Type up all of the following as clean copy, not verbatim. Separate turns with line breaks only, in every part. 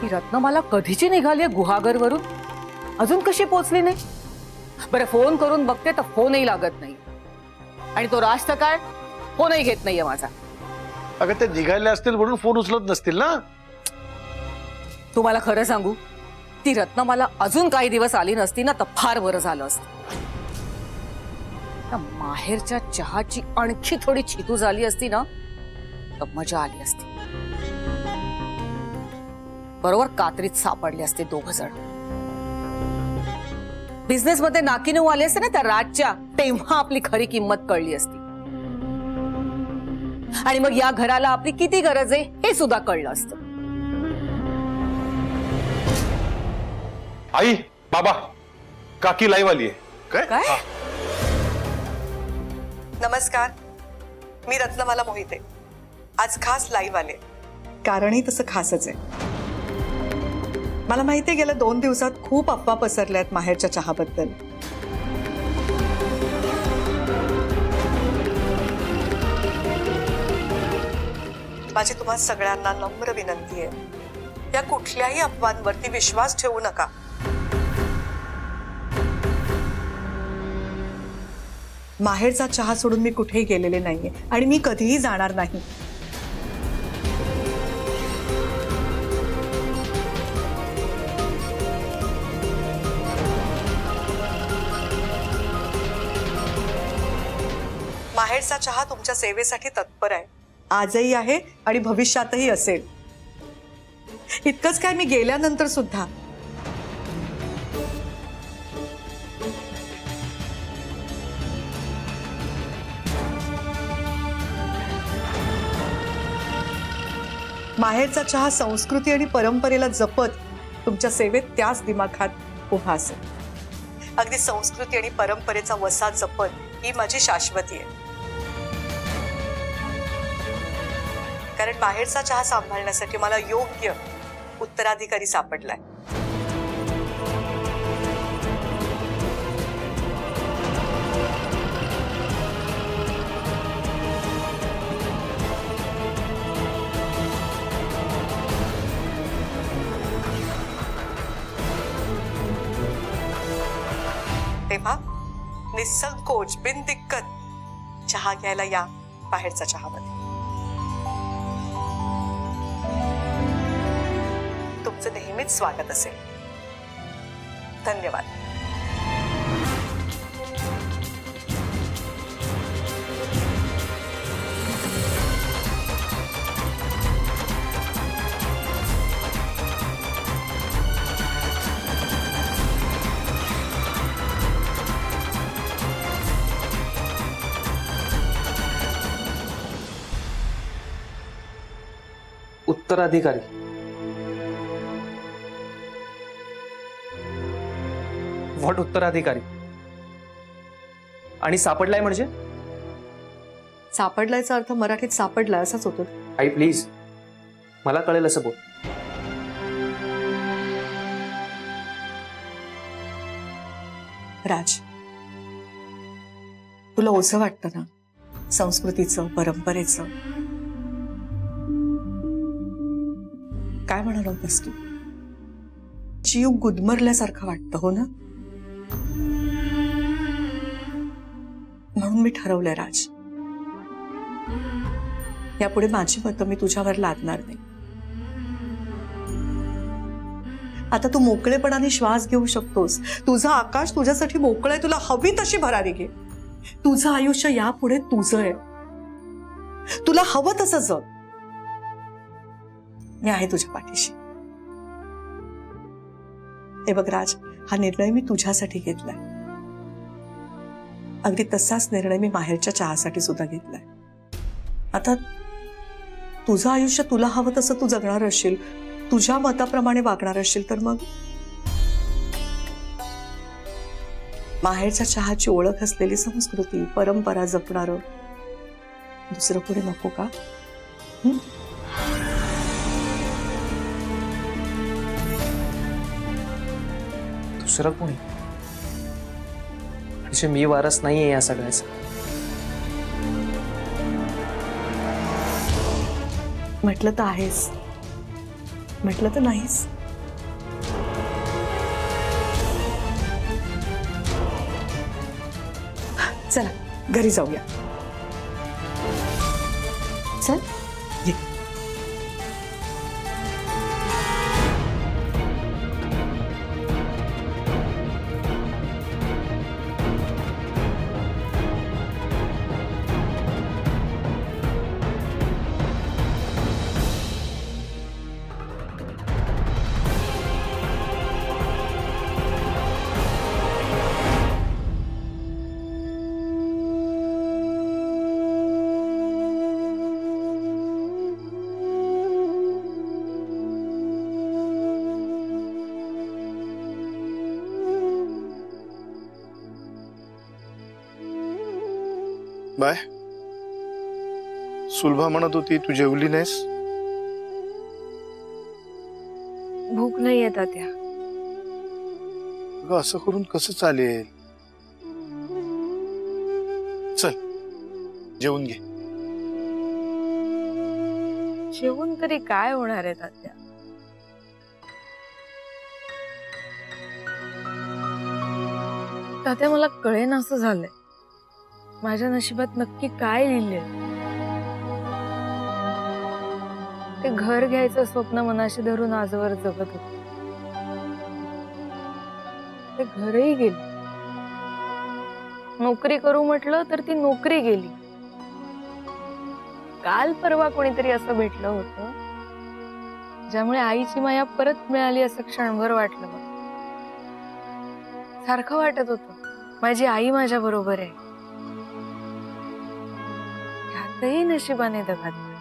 ही रत्नमाला कधीची निघाली गुहागर वरून, अजून कशी पोहोचली नाही? बरं फोन करून बघते तर फोनही लागत नाही, आणि तो राज तर काय फोनही घेत नाहीये माझा.
अगं ते निघाले असतील म्हणून फोन उचलत नसतील ना.
तुम्हाला खरं सांगू, ती रत्नमाला अजून काही दिवस आली नसती ना तर फार बरं झालं असतं. माहेरच्या चहाची आणखी थोडी छितू झाली असती ना तर मजा आली असती. बरोबर कात्रीत सापडले असते दोघ जण. बिझनेस मध्ये नाकीनऊ आले असते ना त्या राजच्या, तेव्हा आपली खरी किंमत कळली असती, आणि मग या घराला आपली किती गरज आहे हे सुद्धा कळलं असतं.
आई बाबा काकी लाईव्ह आली आहे.
काय?
नमस्कार, मी रत्नमाला मोहिते. आज खास लाईव्ह आले, कारणही तसं खासच आहे. मला माहिती आहे गेल्या 2 दिवसात खूप अफवा पसरल्या आहेत माहेरच्या चहाबद्दल. माझी तुम्हा सगळ्यांना नम्र विनंती आहे, या कुठल्याही अफवांवरती विश्वास ठेवू नका. माहेरचा चहा सोडून मी कुठेही गेलेले नाहीये आणि मी कधीही जाणार नाही. माहेरचा चहा तुमच्या सेवेसाठी तत्पर आहे, आजही आहे आणि भविष्यातही असेल. इतकंच काय, मी गेल्यानंतर सुद्धा माहेरचा चहा संस्कृती आणि परंपरेला जपत तुमच्या सेवेत त्याच दिमाखात उभा असेल. अगदी संस्कृती आणि परंपरेचा वसा जपत ही माझी शाश्वती आहे. कारण माहेरचा चहा सांभाळण्यासाठी मला योग्य उत्तराधिकारी सापडलाय. तेव्हा निसंकोच बिनदिक्कत चहा घ्यायला या बाहेरचा चहामध्ये. तुमचं नेहमीच स्वागत असेल. धन्यवाद.
उत्तराधिकारी? व्हॉट उत्तराधिकारी? आणि सापडलाय म्हणजे?
सापडलायचा अर्थ मराठीत सापडला असाच होतो.
आई प्लीज, मला कळेल असं बोल.
राज, तुला ओझं वाटतं ना संस्कृतीचं, परंपरेचं? काय म्हणाल होतास तू? जीव गुदमरल्यासारखं वाटतं, हो ना? म्हणून मी ठरवलंय राज, यापुढे माझी मतं मी तुझ्यावर लादणार नाही. आता तू मोकळेपणाने श्वास घेऊ शकतोस. तुझं आकाश तुझ्यासाठी मोकळं आहे. तुला हवी तशी भरारी घे. तुझं आयुष्य यापुढे तुझं आहे. तुला हवं तसं जग. मी आहे तुझ्या पाठीशी. हे बघ राज, हा निर्णय मी तुझ्यासाठी घेतलाय. अगदी तसाच निर्णय मी माहेरच्या चहासाठी सुद्धा घेतलाय. आता तुझं आयुष्य तुला हवं तसं तू जगणार असशील, तुझ्या मताप्रमाणे वागणार असशील, तर मग माहेरच्या चहाची ओळख असलेली संस्कृती, परंपरा जपणारं दुसरं कोणी नको का?
दुसरं कोणी? म्हणजे मी वारस नाहीये या सगळ्याचा.
म्हटलं तर आहेस, म्हटलं तर नाहीस. चला घरी जाऊया. चल ये.
बाय. सुलभा म्हणत होती तू जेवली नाहीस.
भूक नाही येत त्या.
अगं असं करून कसं चालेल. चल जेवून घे.
जेवून तरी काय होणार आहे तात्या. तात्या मला कळेन असं झालंय माझ्या नशिबात नक्की काय लिहिलंय. ते घर घ्यायचं स्वप्न मनाशी धरून आजवर जगत होते. ते घरही गेले. नोकरी करू म्हटलं तर ती नोकरी गेली. काल परवा कोणीतरी असं भेटलं होतं ज्यामुळे आईची माया परत मिळाली असं क्षणभर वाटलं मला. सारखं वाटत होतं माझी आई माझ्या बरोबर आहे. ह्यातही नशिबाने दगा दिला.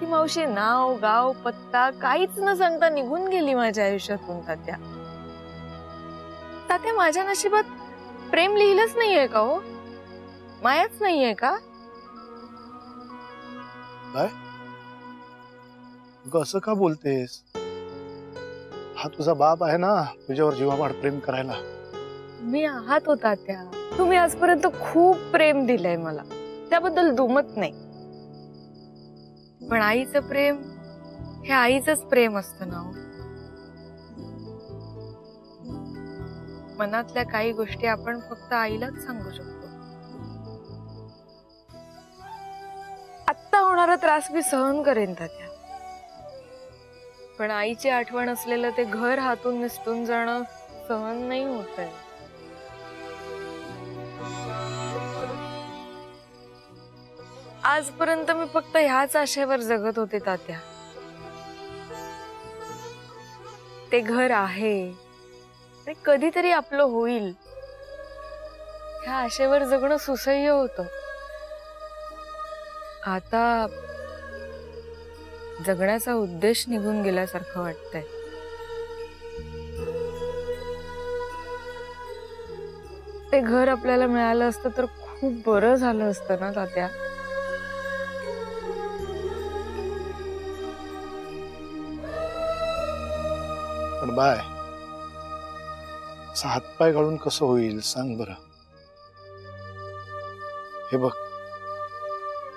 ती मावशी नाव गाव पत्ता काहीच न सांगता निघून गेली माझ्या आयुष्यातून. तात्या तात्या माझ्या नशिबात प्रेम लिहिलंच नाहीये का हो. मायाच नाहीये का.
काय असं का बोलतेस. हा तुझा बाप आहे ना तुझ्यावर जीवापाड प्रेम करायला.
मी आहात होता त्या. तुम्ही आजपर्यंत खूप प्रेम दिलंय मला त्याबद्दल दुमत नाही. पण आईचं प्रेम हे आईचंच प्रेम असतं ना. मनातल्या काही गोष्टी आपण फक्त आईलाच सांगू शकतो. आत्ता होणारा त्रास मी सहन करेन तात्या. पण आईची आठवण असलेलं ते घर हातून निसटून जाणं सहन नाही होत आहे. आजपर्यंत मी फक्त ह्याच आशेवर जगत होते तात्या. ते घर आहे ते कधीतरी आपलं होईल ह्या आशेवर जगणं सुसह्य होतं. आता जगण्याचा उद्देश निघून गेल्यासारखं वाटतंय. ते घर आपल्याला मिळालं असतं तर खूप बरं झालं असतं ना तात्या.
पण बाय हातपाय घालून कसं होईल सांग बरं. हे बघ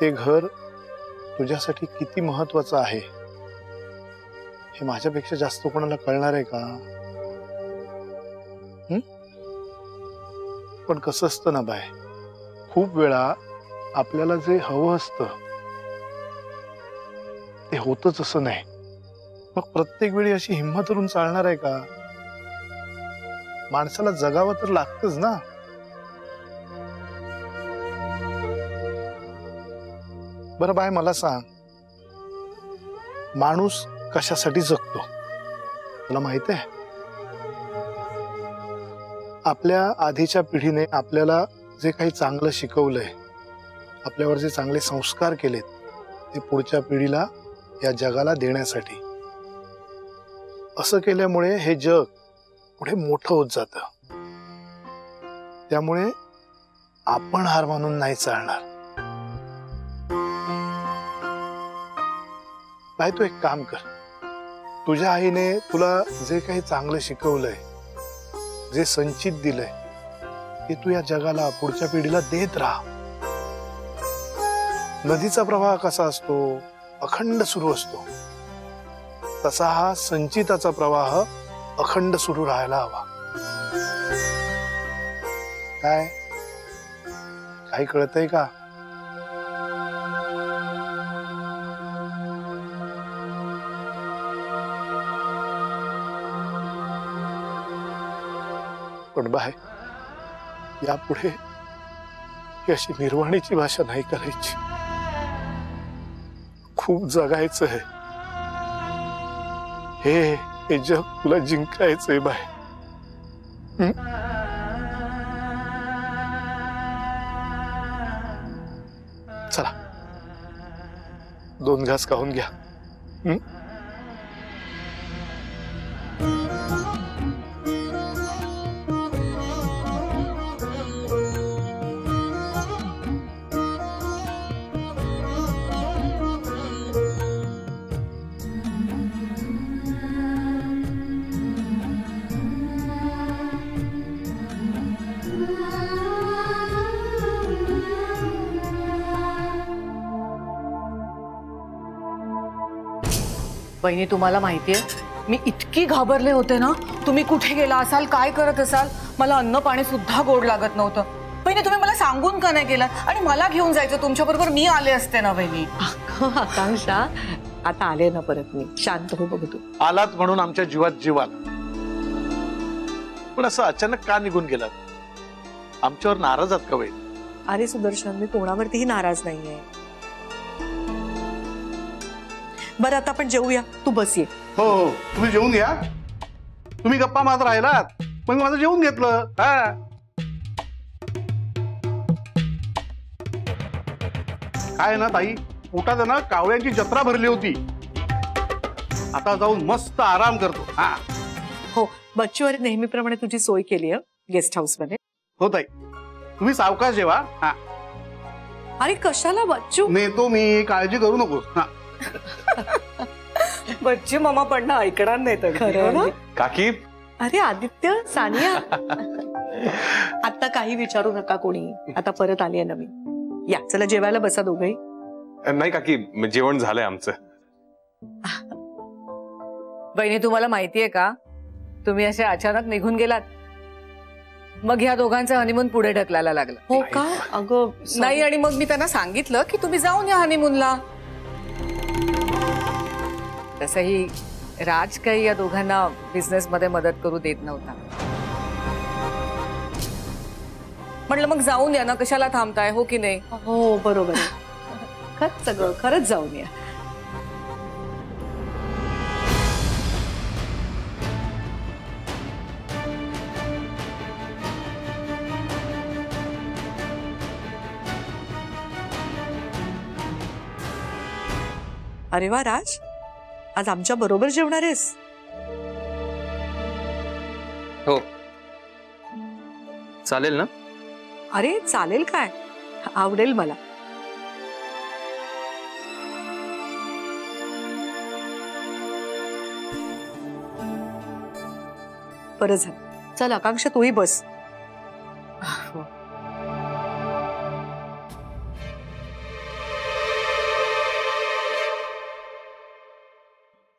ते घर तुझ्यासाठी किती महत्वाचं आहे हे माझ्यापेक्षा जास्त कोणाला कळणार आहे का. पण कसं असतं ना बाय खूप वेळा आपल्याला जे हवं असतं ते होतच असं नाही. मग प्रत्येक वेळी अशी हिंमत करून चालणार आहे का. माणसाला जगावं तर लागतच ना. बरं बाय मला सांग माणूस कशासाठी जगतो तुला माहित आहे. आपल्या आधीच्या पिढीने आपल्याला जे काही चांगलं शिकवलंय आपल्यावर जे चांगले संस्कार केलेत ते पुढच्या पिढीला या जगाला देण्यासाठी. असं केल्यामुळे हे जग पुढे मोठं होत जातं. त्यामुळे आपण हार मानून नाही चालणार. बाई तू एक काम कर. तुझ्या आईने तुला जे काही चांगलं शिकवलंय जे संचित दिलंय ते तू या जगाला पुढच्या पिढीला देत राहा. नदीचा प्रवाह कसा असतो अखंड सुरू असतो. तसा हा संचिताचा प्रवाह अखंड सुरू राहायला हवा. काय काही कळतंय का? पण बाय, यापुढे ही अशी निर्वाणीची भाषा नाही करायची. खूप जगायचं आहे. हे जग तुला जिंकायचंय बाय. चला 2 घास खाऊन घ्या.
बहिणी, तुम्हाला माहितीये मी इतकी घाबरले होते ना. तुम्ही कुठे गेला असाल, काय करत असाल, मला अन्न पाणी सुद्धा गोड लागत नव्हतं. बहिणी, तुम्ही मला सांगून का नाही केलं? आणि मला घेऊन जायचं तुमच्या बरोबर, मी आले असते ना बहिणी.
आकांक्षा, आता आले ना परत मी. शांत हो बघ तू.
आलात म्हणून आमच्या जीवात जीव आला. पण असं अचानक का निघून गेलात? आमच्यावर नाराज आहात का वहिनी?
अरे सुदर्शन, मी कोणावरतीही नाराज नाहीये. बरं, आता आपण जेवूया. तू बस ये.
हो हो, तुम्ही जेवून घ्या. तुम्ही गप्पा मारत राहिलात मग मी माझं जेवून घेतलं. हा, काय ना ताई, पोटात आहे ना कावळ्यांची जत्रा भरली होती. आता जाऊन मस्त आराम करतो. हा
हो, बच्चू, अरे नेहमीप्रमाणे तुझी सोय केली आहे गेस्ट हाऊस मध्ये.
हो ताई, तुम्ही सावकाश जेवा. हा,
अरे कशाला बच्चू?
नेतो मी, काळजी करू नको. हा,
बच्ची मामा पण ना ऐकणार नाही तर.
खरं ना?
काकी,
अरे आदित्य, सानिया, आता काही विचारू नका कोणी. आता परत आली आहे ना मी. या, चला जेवायला बसा दोघही.
नाही काकी, जेवण झालंय आमचं.
बहिणी, तुम्हाला माहितीये का, तुम्ही असे अचानक निघून गेलात, मग ह्या दोघांचा हनीमून पुढे ढकलायला लागला.
हो का? अगं
नाही, आणि मग मी त्यांना सांगितलं की तुम्ही जाऊन या हनीमूनला. तसंही राज काही या दोघांना बिझनेस मध्ये मदत करू देत नव्हता. म्हटलं मग जाऊन या ना, कशाला थांबताय, हो की नाही?
हो, बरोबर आहे. खरंच सगळं, खरंच जाऊन या. अरे वा राज, आज आमच्या बरोबर जेवणार आहेस?
हो, चालेल ना?
अरे चालेल, काय आवडेल मला. बरं झालं. चल आकांक्षा, तूही बस.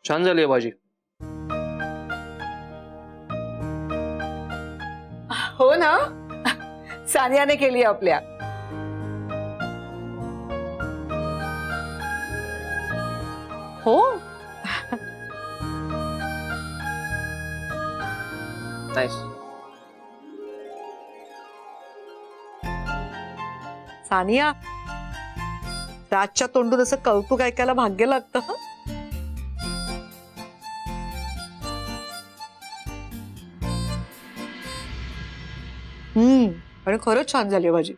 छान झाली आहे भाजी.
हो ना, सानियाने केली आपल्या.
हो,
नाईस.
सानिया, राजच्या तोंडून असं कौतुक ऐकायला भाग्य लागतं. हं? आणि खरंच छान झाली भाजी.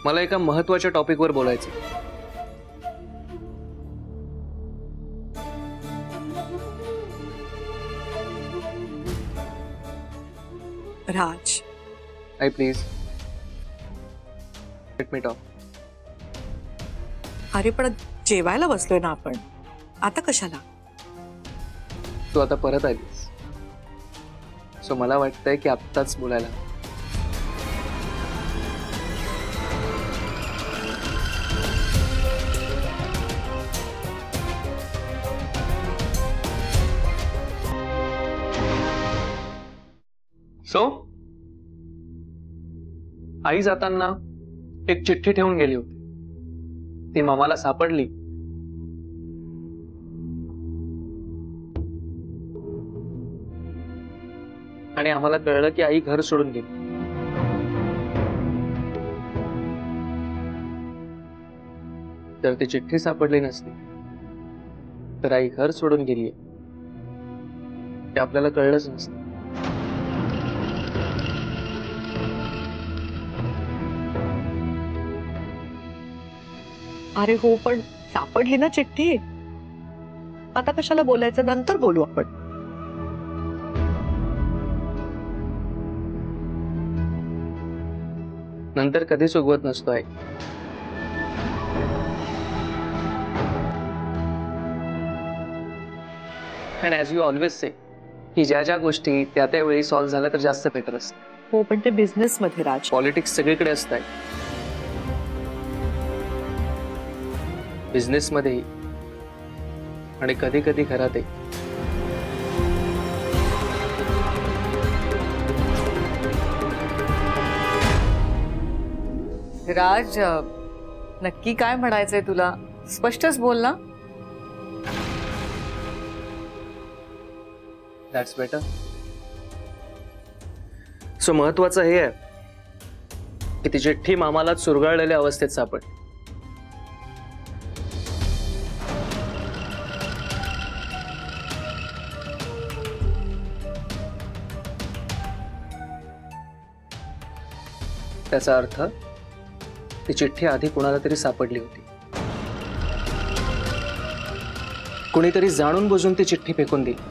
मला एका महत्वाच्या टॉपिकवर बोलायचं.
राज,
आई प्लीज लेट मी टॉक.
अरे पण जेवायला बसलोय ना आपण, आता कशाला?
तू आता परत आलीस, सो मला वाटतंय की आत्ताच बोलायला हवं. सो आई जाताना एक चिठ्ठी ठेवून गेली होती. ती मामाला सापडली. आणि आम्हाला कळलं की आई घर सोडून गेली. जर ती चिठ्ठी सापडली नसती तर आई घर सोडून गेली ते आपल्याला कळलंच नसतं.
अरे हो, पण सापडली ना चिठ्ठी. आता कशाला बोलायचं, नंतर बोलू आपण.
नंतर कधीच उगवत नसतो आई. And as you always say की ज्या ज्या गोष्टी त्या त्यावेळी सॉल्व्ह झाल्या तर जास्त बेटर असतं.
हो, पण ते बिझनेस मध्ये राज.
पॉलिटिक्स सगळीकडे असतात. बिझनेस मध्ये आणि कधी कधी घरातही.
राज, नक्की काय म्हणायचंय तुला? स्पष्टच बोल ना.
That's better. सो महत्वाचं हे आहे की ती चिठ्ठी मामाला चुरगाळलेल्या अवस्थेत सापडली. त्याचा अर्थ ती चिठ्ठी आधी कुणाला तरी सापडली होती. कुणीतरी जाणून बुजून ती चिठ्ठी फेकून दिली.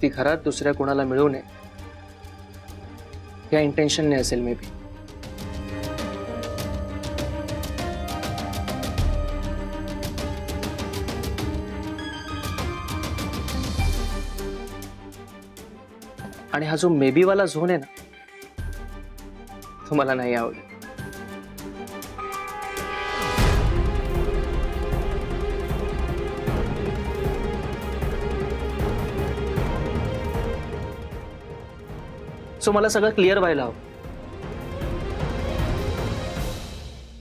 ती घरात दुसऱ्या कुणाला मिळू नये या इंटेन्शनने असेल मे बी. आणि हा जो मेबी वाला झोन आहे ना, तो मला नाही आवडत. सो मला सगळं क्लिअर व्हायला हवं.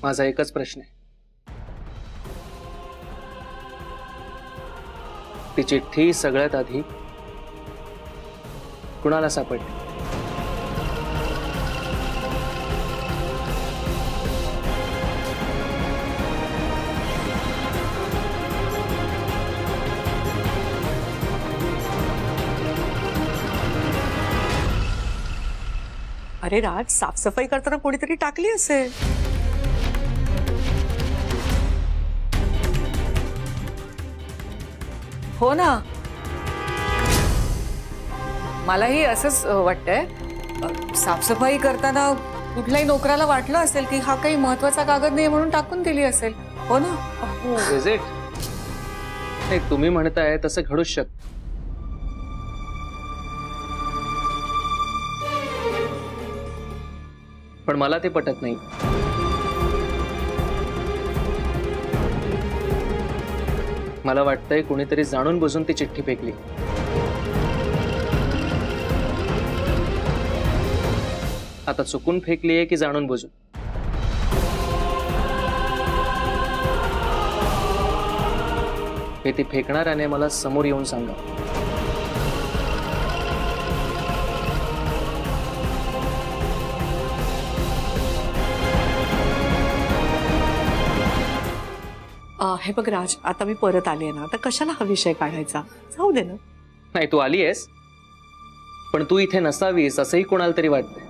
माझा एकच प्रश्न आहे, ती चिठ्ठी सगळ्यात आधी कुणाला सापडली?
अरे राज, साफसफाई करताना कोणीतरी टाकली असेल.
हो ना, मलाही असंच वाटतंय. साफसफाई करताना कुठल्याही नोकराला वाटलं असेल की हा काही महत्वाचा कागद नाही म्हणून टाकून दिली असेल. हो ना.
Is it? नाही, तुम्ही म्हणताय तसं घडूच शकतं. पण मला ते पटत नाही. मला वाटतंय कुणीतरी जाणून बुजून ती चिठ्ठी फेकली. आता चुकून फेकली आहे की जाणून बुजून? हे ती फेकणाऱ्याने मला समोर येऊन सांगा.
हे बघ राज, आता मी परत आले ना, आता कशाला हा विषय काढायचा? जाऊ दे ना.
नाही, तू आली आहेस, पण तू इथे नसावीस असंही कोणाला तरी वाटतंय.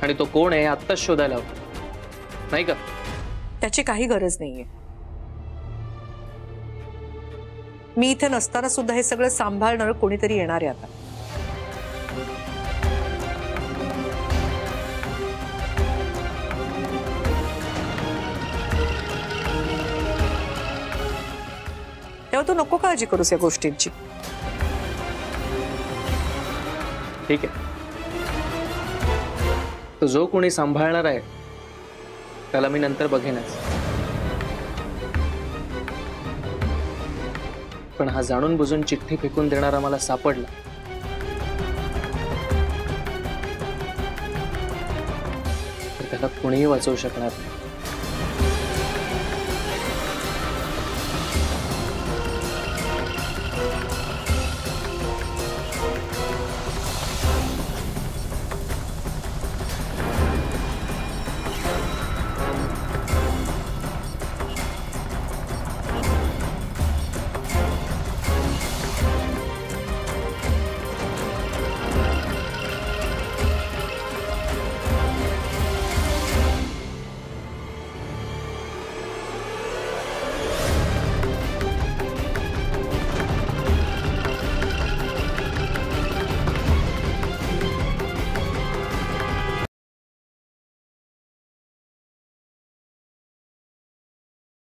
आणि तो कोण आहे आत्ताच शोधायला हवं, नाही का?
त्याची काही गरज नाहीये. मी इथे नसताना सुद्धा हे सगळं सांभाळणार कोणीतरी येणार आहे आता. तू नको काळजी करूस या गोष्टींची.
ठीक आहे, तो जो कोणी सांभाळणार आहे त्याला मी नंतर बघेनच. पण हा जाणून बुजून चिठ्ठी फेकून देणारा मला सापडला तर त्याला कोणीही वाचवू शकणार नाही.